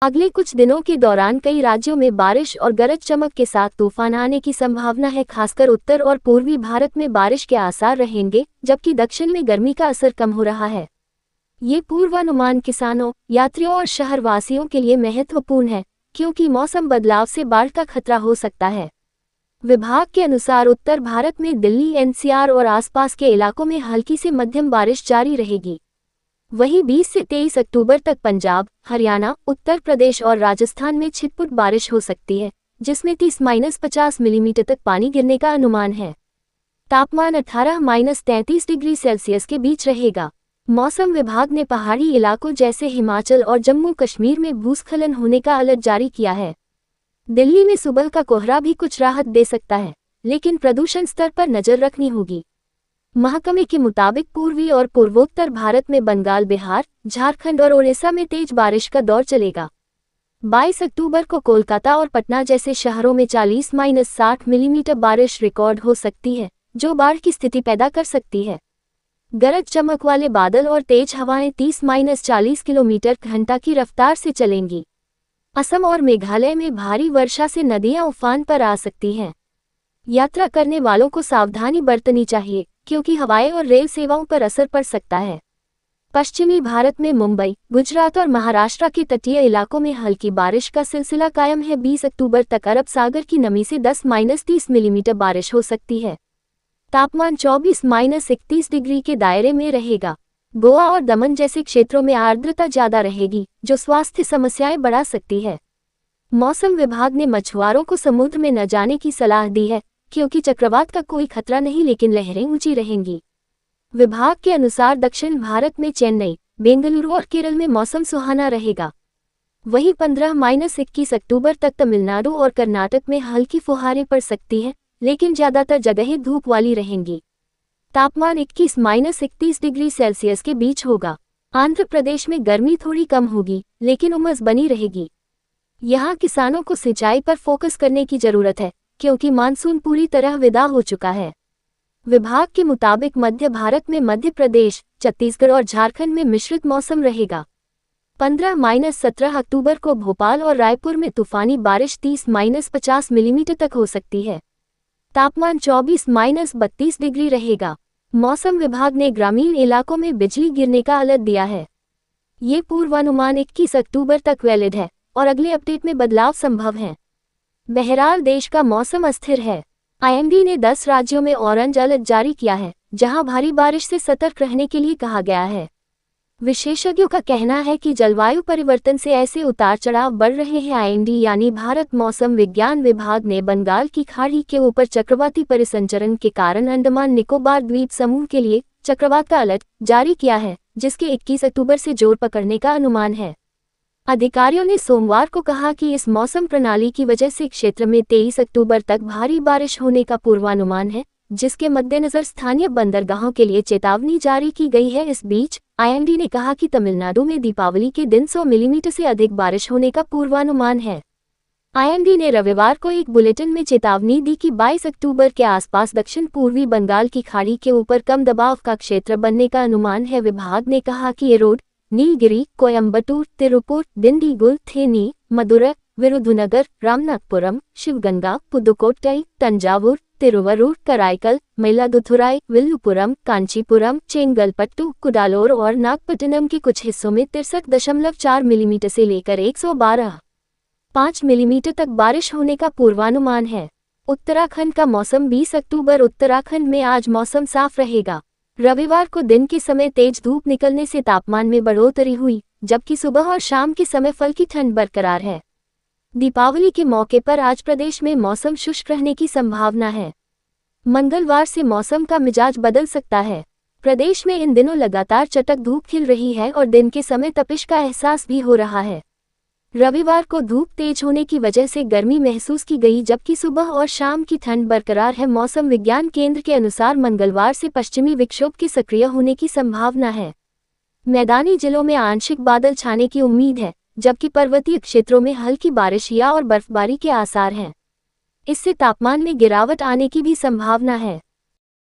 अगले कुछ दिनों के दौरान कई राज्यों में बारिश और गरज चमक के साथ तूफान आने की संभावना है। खासकर उत्तर और पूर्वी भारत में बारिश के आसार रहेंगे, जबकि दक्षिण में गर्मी का असर कम हो रहा है। ये पूर्वानुमान किसानों, यात्रियों और शहरवासियों के लिए महत्वपूर्ण है, क्योंकि मौसम बदलाव से बाढ़ का खतरा हो सकता है। विभाग के अनुसार उत्तर भारत में दिल्ली, एनसीआर और आसपास के इलाकों में हल्की से मध्यम बारिश जारी रहेगी। वहीं 20 से 23 अक्टूबर तक पंजाब, हरियाणा, उत्तर प्रदेश और राजस्थान में छिटपुट बारिश हो सकती है, जिसमें 30-50 मिलीमीटर तक पानी गिरने का अनुमान है। तापमान 18-33 डिग्री सेल्सियस के बीच रहेगा। मौसम विभाग ने पहाड़ी इलाकों जैसे हिमाचल और जम्मू कश्मीर में भूस्खलन होने का अलर्ट जारी किया है। दिल्ली में सुबह का कोहरा भी कुछ राहत दे सकता है, लेकिन प्रदूषण स्तर पर नजर रखनी होगी। महकमे के मुताबिक पूर्वी और पूर्वोत्तर भारत में बंगाल, बिहार, झारखंड और ओडिशा में तेज बारिश का दौर चलेगा। 22 अक्टूबर को कोलकाता और पटना जैसे शहरों में 40-60 मिलीमीटर बारिश रिकॉर्ड हो सकती है, जो बाढ़ की स्थिति पैदा कर सकती है। गरज चमक वाले बादल और तेज हवाएं 30-40 किलोमीटर घंटा की रफ्तार से चलेंगी। असम और मेघालय में भारी वर्षा से नदियां उफान पर आ सकती हैं। यात्रा करने वालों को सावधानी बरतनी चाहिए, क्योंकि हवाई और रेल सेवाओं पर असर पड़ सकता है। पश्चिमी भारत में मुंबई, गुजरात और महाराष्ट्र के तटीय इलाकों में हल्की बारिश का सिलसिला कायम है। 20 अक्टूबर तक अरब सागर की नमी से 10-30 मिलीमीटर बारिश हो सकती है। तापमान 24-31 डिग्री के दायरे में रहेगा। गोवा और दमन जैसे क्षेत्रों में आर्द्रता ज्यादा रहेगी, जो स्वास्थ्य समस्याएं बढ़ा सकती है। मौसम विभाग ने मछुआरों को समुद्र में न जाने की सलाह दी है, क्योंकि चक्रवात का कोई खतरा नहीं, लेकिन लहरें ऊंची रहेंगी। विभाग के अनुसार दक्षिण भारत में चेन्नई, बेंगलुरु और केरल में मौसम सुहाना रहेगा। वहीं 15-21 अक्टूबर तक तमिलनाडु और कर्नाटक में हल्की फुहारें पड़ सकती हैं, लेकिन ज्यादातर जगहें धूप वाली रहेंगी। तापमान 21-31 डिग्री सेल्सियस के बीच होगा। आंध्र प्रदेश में गर्मी थोड़ी कम होगी, लेकिन उमस बनी रहेगी। यहाँ किसानों को सिंचाई पर फोकस करने की जरूरत है, क्योंकि मानसून पूरी तरह विदा हो चुका है। विभाग के मुताबिक मध्य भारत में मध्य प्रदेश, छत्तीसगढ़ और झारखंड में मिश्रित मौसम रहेगा। 15-17 अक्टूबर को भोपाल और रायपुर में तूफानी बारिश 30-50 मिलीमीटर तक हो सकती है। तापमान 24-32 डिग्री रहेगा। मौसम विभाग ने ग्रामीण इलाकों में बिजली गिरने का अलर्ट दिया है। ये पूर्वानुमान 21 अक्टूबर तक वैलिड है और अगले अपडेट में बदलाव संभव है। बहरहाल देश का मौसम अस्थिर है। आईएमडी ने 10 राज्यों में ऑरेंज अलर्ट जारी किया है, जहां भारी बारिश से सतर्क रहने के लिए कहा गया है। विशेषज्ञों का कहना है कि जलवायु परिवर्तन से ऐसे उतार चढ़ाव बढ़ रहे हैं। आईएमडी यानी भारत मौसम विज्ञान विभाग ने बंगाल की खाड़ी के ऊपर चक्रवाती परिसंचरण के कारण अंडमान निकोबार द्वीप समूह के लिए चक्रवात का अलर्ट जारी किया है, जिसके 21 अक्टूबर से जोर पकड़ने का अनुमान है। अधिकारियों ने सोमवार को कहा कि इस मौसम प्रणाली की वजह से क्षेत्र में 23 अक्टूबर तक भारी बारिश होने का पूर्वानुमान है, जिसके मद्देनजर स्थानीय बंदरगाहों के लिए चेतावनी जारी की गई है। इस बीच आईएमडी ने कहा कि तमिलनाडु में दीपावली के दिन 100 मिलीमीटर से अधिक बारिश होने का पूर्वानुमान है। आईएमडी ने रविवार को एक बुलेटिन में चेतावनी दी कि 22 अक्टूबर के आसपास दक्षिण पूर्वी बंगाल की खाड़ी के ऊपर कम दबाव का क्षेत्र बनने का अनुमान है। विभाग ने कहा कि एरोड, नीलगिरी, कोयम्बटूर, तिरुपुर, दिंडीगुल, थेनी, मदुरै, विरुधुनगर, रामनाथपुरम, शिवगंगा, पुदुकोट्टई, तंजावुर, तिरुवरूर, कराईकल, मयिलादुथुराई, विल्लुपुरम, कांचीपुरम, चेंगलपट्टू, कुडालोर और नागपट्टिनम के कुछ हिस्सों में 63.4 मिलीमीटर से लेकर 112.5 मिलीमीटर तक बारिश होने का पूर्वानुमान है। उत्तराखंड का मौसम 20 अक्टूबर उत्तराखंड में आज मौसम साफ रहेगा। रविवार को दिन के समय तेज धूप निकलने से तापमान में बढ़ोतरी हुई, जबकि सुबह और शाम के समय हल्की ठंड बरकरार है। दीपावली के मौके पर आज प्रदेश में मौसम शुष्क रहने की संभावना है। मंगलवार से मौसम का मिजाज बदल सकता है। प्रदेश में इन दिनों लगातार चटक धूप खिल रही है और दिन के समय तपिश का एहसास भी हो रहा है। रविवार को धूप तेज होने की वजह से गर्मी महसूस की गई, जबकि सुबह और शाम की ठंड बरकरार है। मौसम विज्ञान केंद्र के अनुसार मंगलवार से पश्चिमी विक्षोभ के सक्रिय होने की संभावना है। मैदानी जिलों में आंशिक बादल छाने की उम्मीद है, जबकि पर्वतीय क्षेत्रों में हल्की बारिश या और बर्फबारी के आसार हैं। इससे तापमान में गिरावट आने की भी संभावना है।